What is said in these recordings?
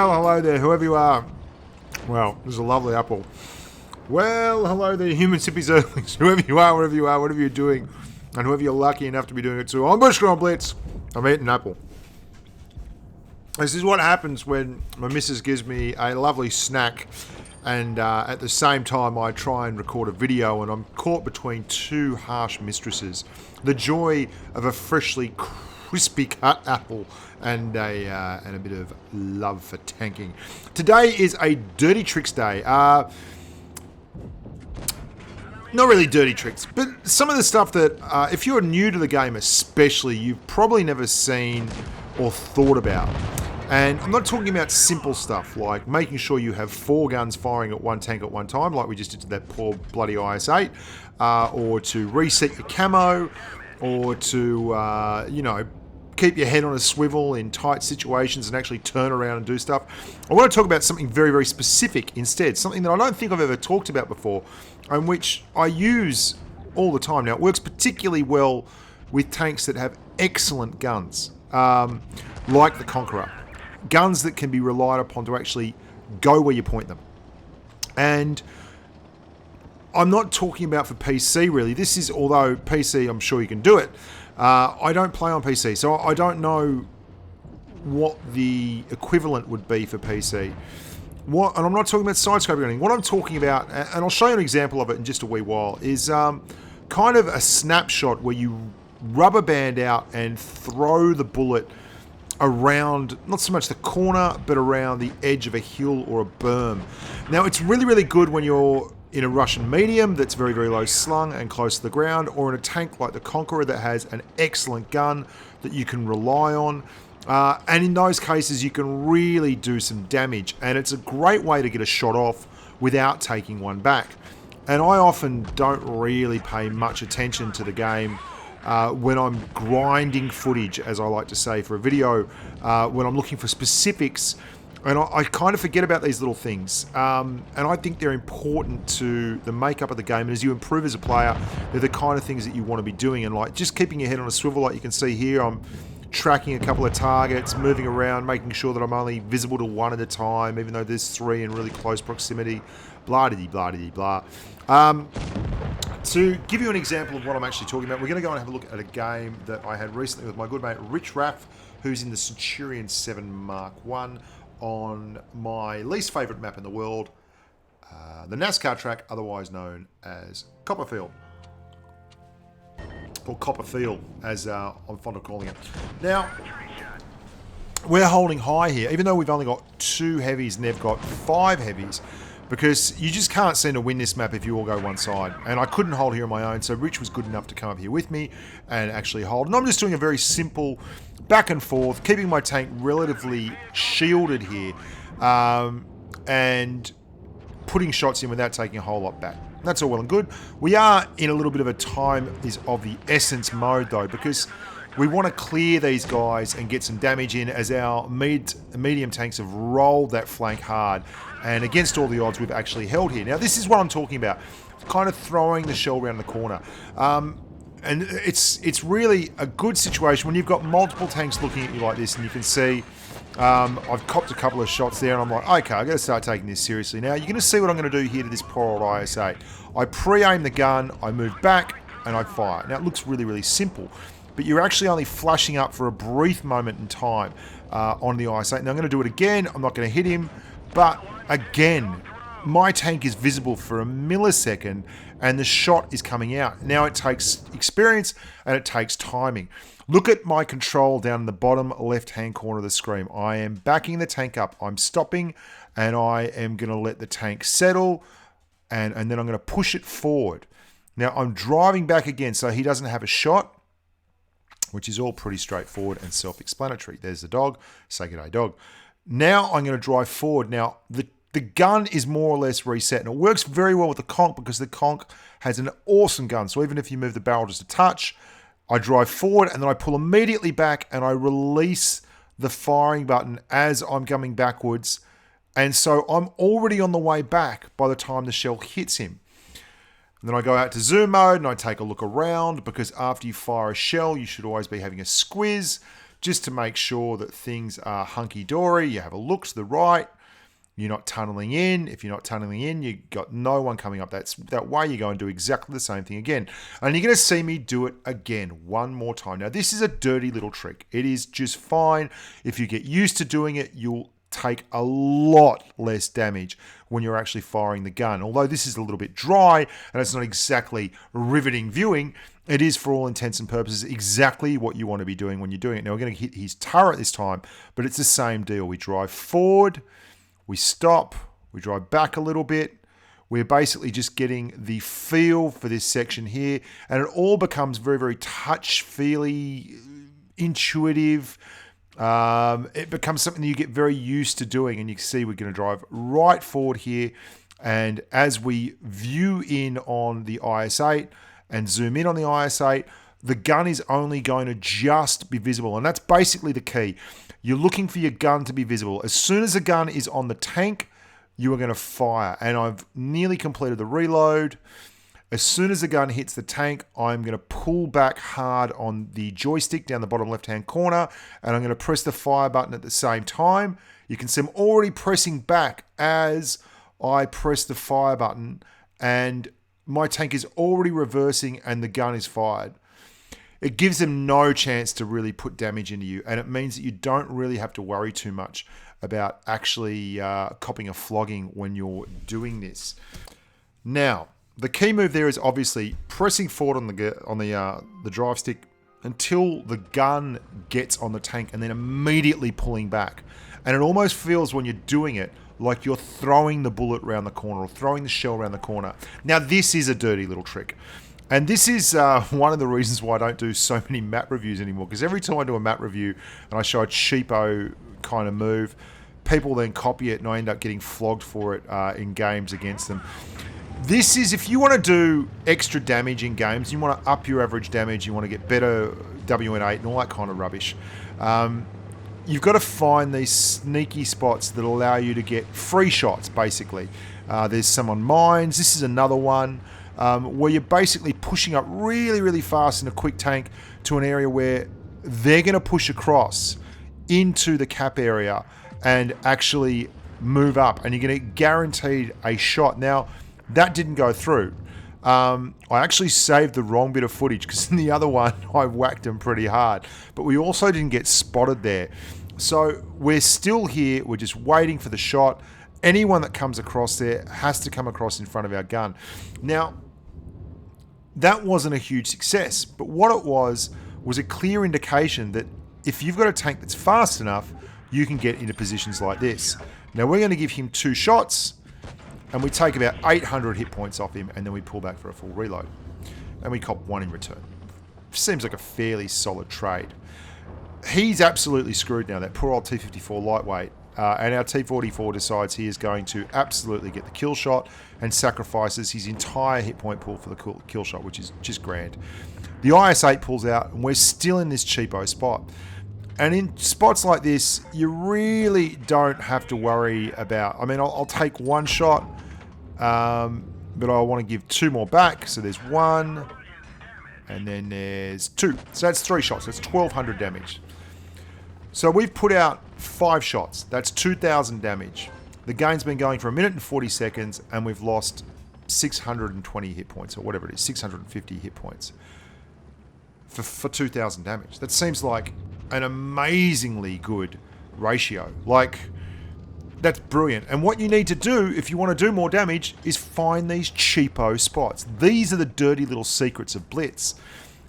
Well, hello there, whoever you are. Well, this is a lovely apple. Well, hello there, human sippies earthlings, whoever you are, whatever you're doing, and whoever you're lucky enough to be doing it to. I'm Bushka on Blitz. I'm eating an apple. This is what happens when my missus gives me a lovely snack, and at the same time I try and record a video, and I'm caught between two harsh mistresses. The joy of a freshly crispy cut apple and a bit of love for tanking. Today is a dirty tricks day. Not really dirty tricks, but some of the stuff that if you're new to the game especially, you've probably never seen or thought about. And I'm not talking about simple stuff like making sure you have 4 guns firing at one tank at one time, like we just did to that poor bloody IS-8, or to reset your camo, or to, keep your head on a swivel in tight situations and actually turn around and do stuff. I want to talk about something very, very specific instead, something that I don't think I've ever talked about before, and which I use all the time. Now, it works particularly well with tanks that have excellent guns, like the Conqueror. Guns that can be relied upon to actually go where you point them. And I'm not talking about for PC really. This is, although PC, I'm sure you can do it. I don't play on PC, so I don't know what the equivalent would be for PC. And I'm not talking about side-scraping or anything. What I'm talking about, and I'll show you an example of it in just a wee while, is kind of a snapshot where you rubber band out and throw the bullet around, not so much the corner, but around the edge of a hill or a berm. Now, it's really, really good when you're in a Russian medium that's very, very low slung and close to the ground, or in a tank like the Conqueror that has an excellent gun that you can rely on. And in those cases, you can really do some damage, and it's a great way to get a shot off without taking one back. And I often don't really pay much attention to the game when I'm grinding footage, as I like to say, for a video, when I'm looking for specifics, and I kind of forget about these little things. And I think they're important to the makeup of the game, and as you improve as a player, they're the kind of things that you want to be doing, and like just keeping your head on a swivel, like you can see here. I'm tracking a couple of targets, moving around, making sure that I'm only visible to one at a time, even though there's 3 in really close proximity, blah-de-dee-blah-de-dee-blah. To give you an example of what I'm actually talking about, we're going to go and have a look at a game that I had recently with my good mate Rich Raff, who's in the Centurion 7 Mark I on my least favourite map in the world, the NASCAR track, otherwise known as Copperfield. Or Copperfield, as I'm fond of calling it. Now, we're holding high here, even though we've only got 2 heavies and they've got 5 heavies, because you just can't seem to win this map if you all go one side. And I couldn't hold here on my own, so Rich was good enough to come up here with me and actually hold. And I'm just doing a very simple back and forth, keeping my tank relatively shielded here, and putting shots in without taking a whole lot back. That's all well and good. We are in a little bit of a time is of the essence mode though, because we want to clear these guys and get some damage in as our medium tanks have rolled that flank hard, and against all the odds we've actually held here. Now this is what I'm talking about, kind of throwing the shell around the corner. And it's really a good situation when you've got multiple tanks looking at you like this, and you can see I've copped a couple of shots there, and I'm like, okay, I've got to start taking this seriously. Now, you're going to see what I'm going to do here to this poor old IS-8. I pre-aim the gun, I move back, and I fire. Now, it looks really, really simple, but you're actually only flashing up for a brief moment in time on the IS-8. Now, I'm going to do it again. I'm not going to hit him, but again, my tank is visible for a millisecond, and the shot is coming out. Now, it takes experience, and it takes timing. Look at my control down in the bottom left-hand corner of the screen. I am backing the tank up. I'm stopping, and I am going to let the tank settle, and then I'm going to push it forward. Now, I'm driving back again, so he doesn't have a shot, which is all pretty straightforward and self-explanatory. There's the dog. Say good day, dog. Now, I'm going to drive forward. Now, the gun is more or less reset, and it works very well with the Conch because the Conch has an awesome gun. So even if you move the barrel just a touch, I drive forward, and then I pull immediately back, and I release the firing button as I'm coming backwards. And so I'm already on the way back by the time the shell hits him. And then I go out to zoom mode, and I take a look around, because after you fire a shell, you should always be having a squiz just to make sure that things are hunky-dory. You have a look to the right. You're not tunneling in. If you're not tunneling in, you've got no one coming up that way. You go and do exactly the same thing again. And you're going to see me do it again one more time. Now, this is a dirty little trick. It is just fine. If you get used to doing it, you'll take a lot less damage when you're actually firing the gun. Although this is a little bit dry and it's not exactly riveting viewing, it is for all intents and purposes exactly what you want to be doing when you're doing it. Now, we're going to hit his turret this time, but it's the same deal. We drive forward. We stop, we drive back a little bit. We're basically just getting the feel for this section here, and it all becomes very, very touch-feely, intuitive. It becomes something that you get very used to doing, and you can see we're going to drive right forward here, and as we view in on the IS-8 and zoom in on the IS-8, the gun is only going to just be visible, and that's basically the key. You're looking for your gun to be visible. As soon as the gun is on the tank, you are going to fire. And I've nearly completed the reload. As soon as the gun hits the tank, I'm going to pull back hard on the joystick down the bottom left-hand corner, and I'm going to press the fire button at the same time. You can see I'm already pressing back as I press the fire button, and my tank is already reversing and the gun is fired. It gives them no chance to really put damage into you, and it means that you don't really have to worry too much about actually copping a flogging when you're doing this. Now, the key move there is obviously pressing forward on the drive stick until the gun gets on the tank, and then immediately pulling back. And it almost feels when you're doing it like you're throwing the bullet around the corner or throwing the shell around the corner. Now, this is a dirty little trick. And this is one of the reasons why I don't do so many map reviews anymore, because every time I do a map review and I show a cheapo kind of move, people then copy it and I end up getting flogged for it in games against them. This is, if you want to do extra damage in games, you want to up your average damage, you want to get better WN8 and all that kind of rubbish, you've got to find these sneaky spots that allow you to get free shots, basically. There's some on mines. This is another one. Where you're basically pushing up really, really fast in a quick tank to an area where they're going to push across into the cap area and actually move up, and you're going to get guaranteed a shot. Now, that didn't go through. I actually saved the wrong bit of footage because in the other one, I whacked him pretty hard. But we also didn't get spotted there. So we're still here. We're just waiting for the shot. Anyone that comes across there has to come across in front of our gun. Now, that wasn't a huge success, but what it was a clear indication that if you've got a tank that's fast enough, you can get into positions like this. Now, we're going to give him 2 shots, and we take about 800 hit points off him, and then we pull back for a full reload. And we cop 1 in return. Seems like a fairly solid trade. He's absolutely screwed now, that poor old T-54 lightweight. And our T-44 decides he is going to absolutely get the kill shot and sacrifices his entire hit point pool for the kill shot, which is just grand. The IS-8 pulls out, and we're still in this cheapo spot. And in spots like this, you really don't have to worry about... I mean, I'll take 1 shot, but I want to give 2 more back. So there's 1, and then there's 2. So that's 3 shots. That's 1,200 damage. So we've put out 5 shots. That's 2,000 damage. The game's been going for 1 minute and 40 seconds, and we've lost 620 hit points, or whatever it is, 650 hit points for 2,000 damage. That seems like an amazingly good ratio. Like, that's brilliant. And what you need to do, if you want to do more damage, is find these cheapo spots. These are the dirty little secrets of Blitz.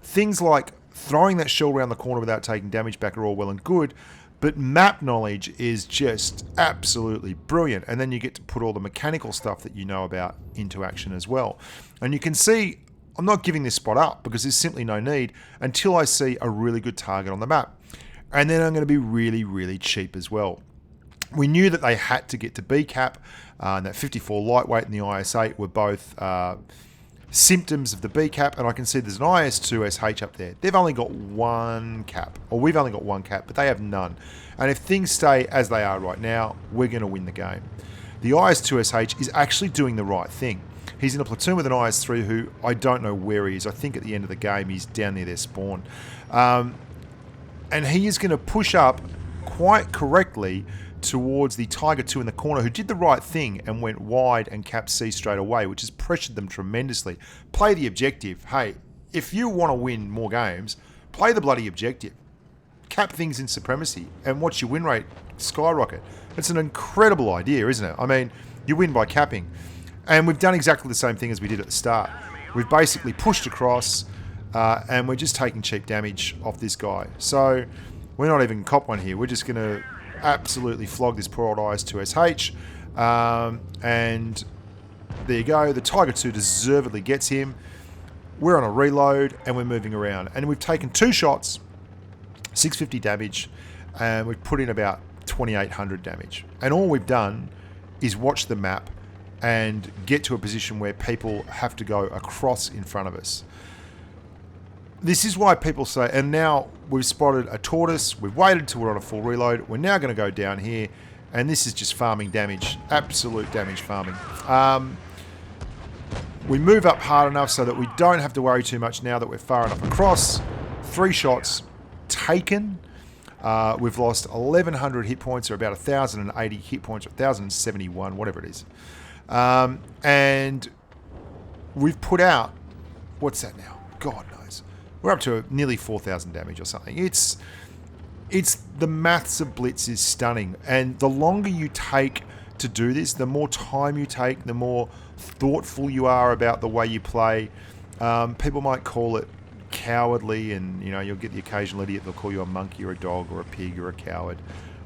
Things like throwing that shell around the corner without taking damage back are all well and good, but map knowledge is just absolutely brilliant. And then you get to put all the mechanical stuff that you know about into action as well. And you can see I'm not giving this spot up because there's simply no need until I see a really good target on the map. And then I'm going to be really, really cheap as well. We knew that they had to get to B cap, and that 54 lightweight and the IS-8 were both symptoms of the B cap, and I can see there's an IS-2SH up there. They've only got 1 cap, or we've only got 1 cap, but they have none. And if things stay as they are right now, we're going to win the game. The IS-2SH is actually doing the right thing. He's in a platoon with an IS-3 who I don't know where he is. I think at the end of the game he's down near their spawn. And he is going to push up quite correctly towards the Tiger 2 in the corner, who did the right thing and went wide and capped C straight away, which has pressured them tremendously. Play the objective. Hey, if you want to win more games, play the bloody objective. Cap things in supremacy and watch your win rate skyrocket. It's an incredible idea, isn't it? I mean, you win by capping. And we've done exactly the same thing as we did at the start. We've basically pushed across and we're just taking cheap damage off this guy. So we're not even cop one here. We're just going to absolutely flog this poor old IS-2SH. And there you go. The Tiger 2 deservedly gets him. We're on a reload and we're moving around. And we've taken 2 shots, 650 damage, and we've put in about 2,800 damage. And all we've done is watch the map and get to a position where people have to go across in front of us. This is why people say, and now we've spotted a tortoise, we've waited till we're on a full reload, we're now going to go down here, and this is just farming damage, absolute damage farming. We move up hard enough so that we don't have to worry too much now that we're far enough across. 3 shots taken. We've lost 1,100 hit points, or about 1,080 hit points, or 1,071, whatever it is. And we've put out, what's that now? God knows. We're up to nearly 4,000 damage or something. It's the maths of Blitz is stunning. And the longer you take to do this, the more time you take, the more thoughtful you are about the way you play. People might call it cowardly, and you know, you'll get the occasional idiot, they'll call you a monkey or a dog or a pig or a coward.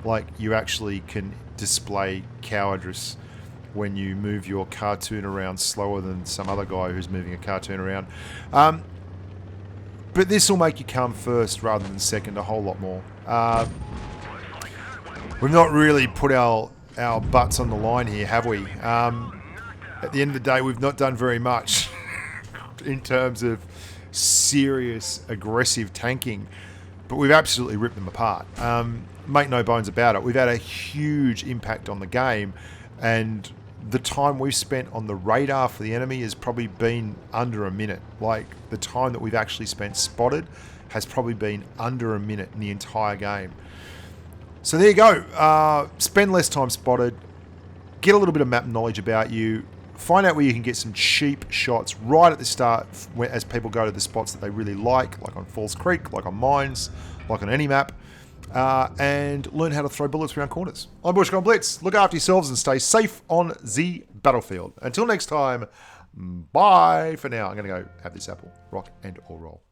Like, you actually can display cowardice when you move your cartoon around slower than some other guy who's moving a cartoon around. But this will make you come first rather than second a whole lot more. We've not really put our butts on the line here, have we? At the end of the day, we've not done very much in terms of serious, aggressive tanking, but we've absolutely ripped them apart. Make no bones about it. We've had a huge impact on the game, and the time we've spent on the radar for the enemy has probably been under a minute. Like, the time that we've actually spent spotted has probably been under a minute in the entire game. So there you go. Spend less time spotted. Get a little bit of map knowledge about you. Find out where you can get some cheap shots right at the start as people go to the spots that they really like on Falls Creek, like on mines, like on any map. And learn how to throw bullets around corners. I'm Bushka on Blitz. Look after yourselves and stay safe on the battlefield. Until next time, bye for now. I'm going to go have this apple, rock and or roll.